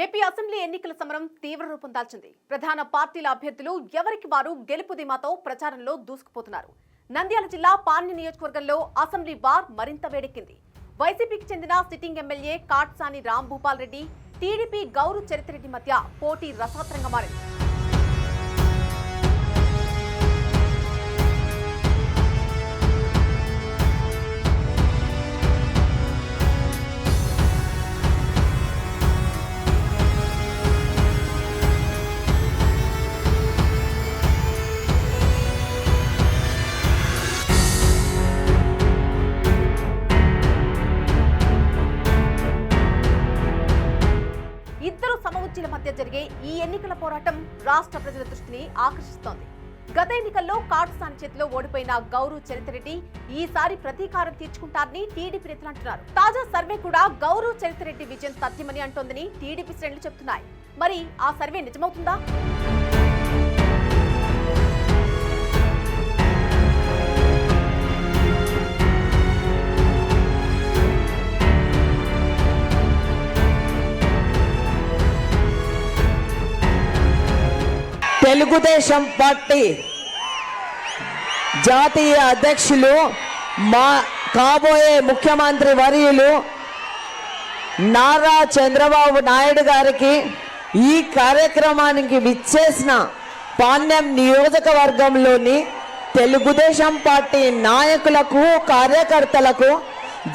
AP assembly ఎన్నికల సమరం తీవ్ర రూపం దాల్చింది. ప్రధాన పార్టీల అభ్యర్థులు ఎవరికి వారు గెలుపు ధీమాతో ప్రచారంలో దూసుకుపోతున్నారు. నంద్యాల జిల్లా పాణ్య నియోజకవర్గంలో అసెంబ్లీ బార్ మరింత వేడెక్కింది. వైసీపీకి చెందిన sitting MLA Katasani Rambhupal Reddy, TDP Gowru Charitha Reddy మధ్య పోటీ రసవత్రంగా మారింది. ఇద్దరు సమవుజ్జీల మధ్య జరిగే ఈ ఎన్నికల పోరాటం రాష్ట్ర ప్రజల దృష్టిని ఆకర్షిస్తోంది. గత ఎన్నికల్లో కాట్సాని చేతిలో ఓడిపోయిన గౌరు చరిత్రెడ్డి ఈసారి ప్రతీకారం తీర్చుకుంటారని టీడీపీ నేతలు అంటున్నారు. తాజా సర్వే కూడా గౌరు చరిత్రెడ్డి విజయం తథ్యమని అంటోందని టీడీపీ శ్రేణులు చెబుతున్నాయి. మరి ఆ సర్వే నిజమవుతుందా? తెలుగుదేశం పార్టీ జాతీయ అధ్యక్షులు మా కాబోయే ముఖ్యమంత్రి వర్యులు నారా చంద్రబాబు నాయుడు గారికి ఈ కార్యక్రమానికి విచ్చేసిన పాణ్యం నియోజకవర్గంలోని తెలుగుదేశం పార్టీ నాయకులకు, కార్యకర్తలకు,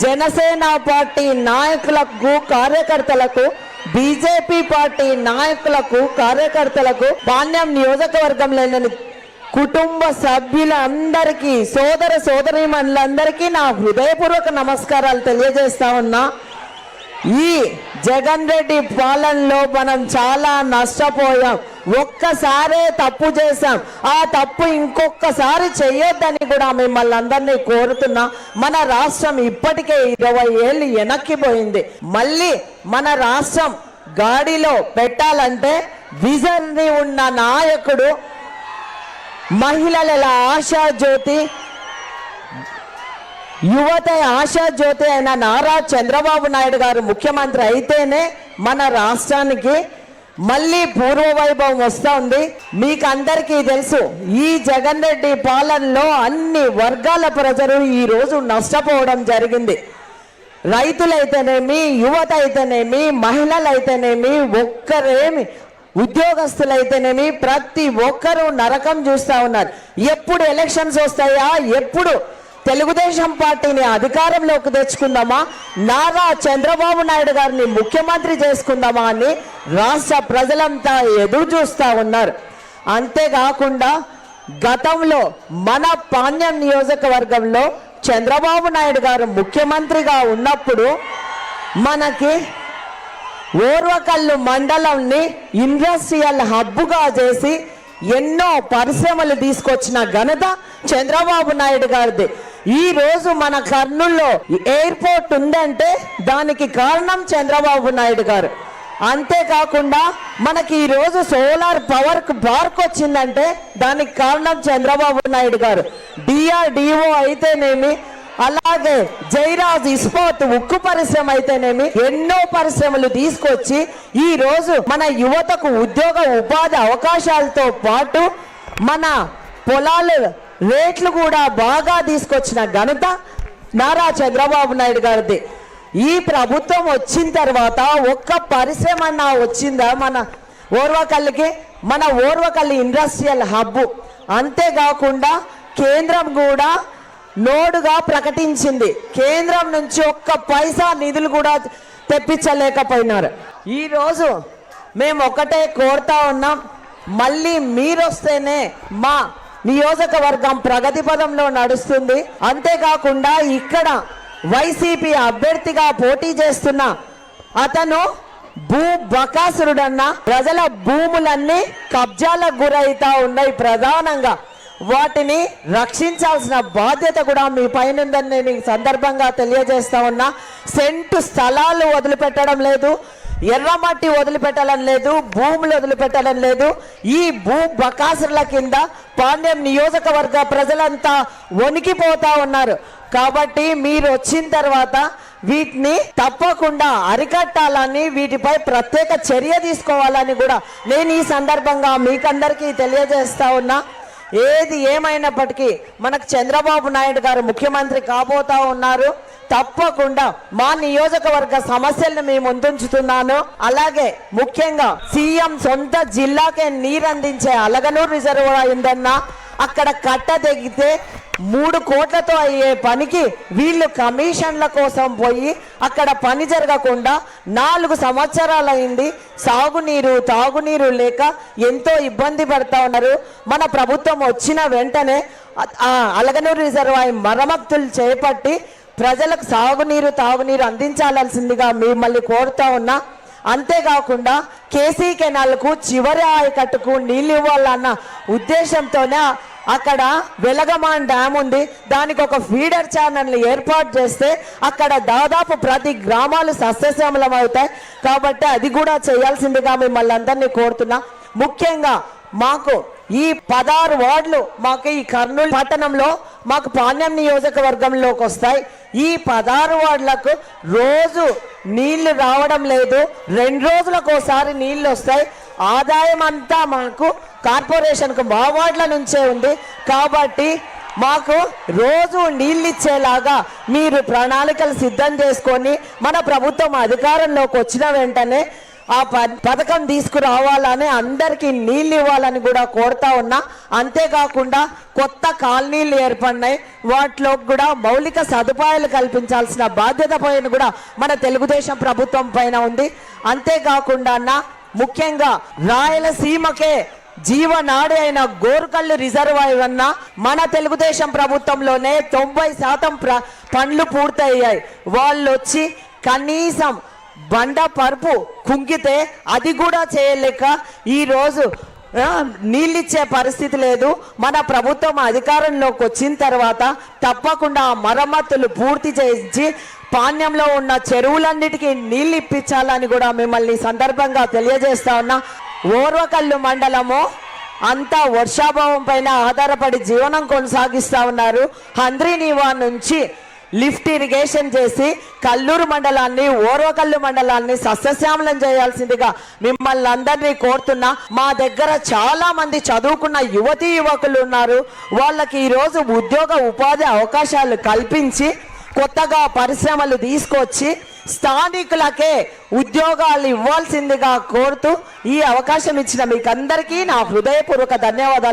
జనసేన పార్టీ నాయకులకు, కార్యకర్తలకు, బీజేపీ పార్టీ నాయకులకు, కార్యకర్తలకు, పాణ్యం నియోజకవర్గంలోని కుటుంబ సభ్యులందరికీ, సోదర సోదరీమణులందరికీ నా హృదయపూర్వక నమస్కారాలు తెలియజేస్తా ఉన్నా. ఈ జగన్ రెడ్డి పాలనలో మనం చాలా నష్టపోయాం. ఒక్కసారే తప్పు చేశాం. ఆ తప్పు ఇంకొకసారి చెయ్యొద్దని కూడా మిమ్మల్ని అందరినీ కోరుతున్నా. మన రాష్ట్రం ఇప్పటికే 20 ఏళ్ళు వెనక్కిపోయింది. మళ్ళీ మన రాష్ట్రం గాడిలో పెట్టాలంటే విజన్ ఉన్న నాయకుడు, మహిళల ఆశాజ్యోతి, యువత ఆశాజ్యోతి అయిన నారా చంద్రబాబు నాయుడు గారు ముఖ్యమంత్రి అయితేనే మన రాష్ట్రానికి మళ్ళీ పూర్వవైభవం వస్తుంది. మీకు అందరికీ తెలుసు, ఈ జగన్ రెడ్డి పాలనలో అన్ని వర్గాల ప్రజలు ఈరోజు నష్టపోవడం జరిగింది. రైతులైతేనేమి, యువత అయితేనేమి, మహిళలైతేనేమి, ఒక్కరేమి ఉద్యోగస్తులైతేనేమి ప్రతి ఒక్కరూ నరకం చూస్తూ ఉన్నారు. ఎప్పుడు ఎలక్షన్స్ వస్తాయా, ఎప్పుడు తెలుగుదేశం పార్టీని అధికారంలోకి తెచ్చుకుందామా, నారా చంద్రబాబు నాయుడు గారిని ముఖ్యమంత్రి చేసుకుందామా అని రాష్ట్ర ప్రజలంతా ఎదురు చూస్తూ ఉన్నారు. అంతేకాకుండా గతంలో మన పాణ్యం నియోజకవర్గంలో చంద్రబాబు నాయుడు గారు ముఖ్యమంత్రిగా ఉన్నప్పుడు మనకి ఓర్వకల్లు మండలంని ఇండస్ట్రియల్ హబ్గా చేసి ఎన్నో పరిశ్రమలు తీసుకొచ్చిన ఘనత చంద్రబాబు నాయుడు గారిది. ఈ రోజు మన కర్నూలులో ఎయిర్పోర్ట్ ఉందంటే దానికి కారణం చంద్రబాబు నాయుడు గారు. అంతేకాకుండా మనకి ఈ రోజు సోలార్ పవర్ పార్క్ వచ్చిందంటే దానికి కారణం చంద్రబాబు నాయుడు గారు. DRDO అయితేనేమి, అలాగే జైరాజ్ ఇస్పాత్ ఉక్కు పరిశ్రమ అయితేనేమి, ఎన్నో పరిశ్రమలు తీసుకొచ్చి ఈ రోజు మన యువతకు ఉద్యోగ ఉపాధి అవకాశాలతో పాటు మన పొలాలు రేట్లు కూడా బాగా తీసుకొచ్చిన ఘనత నారా చంద్రబాబు నాయుడు గారిది. ఈ ప్రభుత్వం వచ్చిన తర్వాత ఒక్క పరిశ్రమ వచ్చిందా మన ఓర్వకల్లుకి? మన ఓర్వకల్లు ఇండస్ట్రియల్ హబ్. అంతేకాకుండా కేంద్రం కూడా నోడుగా ప్రకటించింది. కేంద్రం నుంచి ఒక్క పైసా నిధులు కూడా తెప్పించలేకపోయినారు. ఈరోజు మేము ఒకటే కోరుతా ఉన్నాం, మళ్ళీ మీరొస్తేనే మా నియోజకవర్గం ప్రగతి పదంలో నడుస్తుంది. అంతేకాకుండా ఇక్కడ వైసీపీ అభ్యర్థిగా పోటీ చేస్తున్న అతను భూ బకాసురుడన్న, ప్రజల భూములన్నీ కబ్జాలకు గురైతా ఉన్నాయి. ప్రధానంగా వాటిని రక్షించాల్సిన బాధ్యత కూడా మీ పైన ఉందని నేను ఈ సందర్భంగా తెలియజేస్తా ఉన్నా. సెంటు స్థలాలు వదిలిపెట్టడం లేదు, ఎర్రమట్టి వదిలిపెట్టడం లేదు, భూములు వదిలిపెట్టడం లేదు. ఈ భూ బకాసుల కింద పాణ్యం నియోజకవర్గ ప్రజలంతా వణికిపోతా ఉన్నారు. కాబట్టి మీరు వచ్చిన తర్వాత వీటిని తప్పకుండా అరికట్టాలని, వీటిపై ప్రత్యేక చర్య తీసుకోవాలని కూడా నేను ఈ సందర్భంగా మీకందరికీ తెలియజేస్తా ఉన్నా. ఏది ఏమైనప్పటికీ మనకు చంద్రబాబు నాయుడు గారు ముఖ్యమంత్రి కాబోతా ఉన్నారు. తప్పకుండా మా నియోజకవర్గ సమస్యలను మేము ముందుంచుతున్నాను. అలాగే ముఖ్యంగా సీఎం సొంత జిల్లాకే నీరందించే అలగనూరు రిజర్వాయర్ ఉందన్నా, అక్కడ కట్ట తెగితే 3 కోట్లతో అయ్యే పనికి వీళ్ళు కమిషన్ల కోసం పోయి అక్కడ పని జరగకుండా 4 సంవత్సరాలైంది. సాగునీరు తాగునీరు లేక ఎంతో ఇబ్బంది పడతా ఉన్నారు. మన ప్రభుత్వం వచ్చిన వెంటనే అలగనూరు రిజర్వాయర్ మరమ్మతులు చేపట్టి ప్రజలకు సాగునీరు తాగునీరు అందించాల్సిందిగా మిమ్మల్ని కోరుతా ఉన్నా. అంతేకాకుండా కేసీ కెనాల్కు చివరి ఆయకట్టుకు నీళ్ళు ఇవ్వాలన్న ఉద్దేశంతోనే అక్కడ వెలగమాన్ డ్యామ్ ఉంది, దానికి ఒక ఫీడర్ ఛానల్ని ఏర్పాటు చేస్తే అక్కడ దాదాపు ప్రతి గ్రామాలు సస్యశ్యామలం అవుతాయి. కాబట్టి అది కూడా చేయాల్సిందిగా మిమ్మల్ని అందరినీ కోరుతున్నా. ముఖ్యంగా మాకు ఈ 16 వార్డులు మాకు ఈ కర్నూలు పట్టణంలో మాకు పాణ్యం నియోజకవర్గంలోకి వస్తాయి. ఈ 16 వార్డులకు రోజు నీళ్లు రావడం లేదు, 2 రోజులకు ఒకసారి నీళ్లు వస్తాయి. ఆదాయం అంతా మాకు కార్పొరేషన్కు మా వార్డుల నుంచే ఉంది. కాబట్టి మాకు రోజు నీళ్ళు ఇచ్చేలాగా మీరు ప్రణాళికలు సిద్ధం చేసుకొని మన ప్రభుత్వం అధికారంలోకి వచ్చిన వెంటనే ఆ పథకం తీసుకురావాలని, అందరికీ నీళ్ళు ఇవ్వాలని కూడా కోరుతా ఉన్నా. అంతేకాకుండా కొత్త కాలనీలు ఏర్పడినాయి, వాటిలో కూడా మౌలిక సదుపాయాలు కల్పించాల్సిన బాధ్యత పైన కూడా మన తెలుగుదేశం ప్రభుత్వం పైన ఉంది. అంతేకాకుండా అన్న ముఖ్యంగా రాయలసీమకే జీవనాడి అయిన గోరుకల్లు రిజర్వాయర్ అన్న మన తెలుగుదేశం ప్రభుత్వంలోనే 90% పనులు పూర్తయ్యాయి. వాళ్ళు వచ్చి కనీసం బండ పరుపు కుంగితే అది కూడా చేయలేక ఈరోజు నీళ్ళిచ్చే పరిస్థితి లేదు. మన ప్రభుత్వం అధికారంలోకి వచ్చిన తర్వాత తప్పకుండా మరమ్మతులు పూర్తి చేయించి పాణ్యంలో ఉన్న చెరువులన్నిటికీ నీళ్ళు ఇప్పించాలని కూడా మిమ్మల్ని సందర్భంగా తెలియజేస్తా ఉన్నా. ఓర్వకల్లు మండలము అంతా వర్షాభావం పైన ఆధారపడి జీవనం కొనసాగిస్తా ఉన్నారు. హంద్రీనీవా నుంచి లిఫ్ట్ ఇరిగేషన్ చేసి కల్లూరు మండలాన్ని, ఓర్వకల్లు మండలాన్ని సస్యశ్యామలం చేయాల్సిందిగా మిమ్మల్ని అందరినీ కోరుతున్నా. మా దగ్గర చాలా మంది చదువుకున్న యువతీ యువకులు ఉన్నారు. వాళ్ళకి ఈరోజు ఉపాధి అవకాశాలు కల్పించి కొత్తగా పరిశ్రమలు తీసుకొచ్చి స్థానికులకే ఉద్యోగాలు ఇవ్వాల్సిందిగా కోరుతూ ఈ అవకాశం ఇచ్చిన మీకందరికీ నా హృదయపూర్వక ధన్యవాదాలు.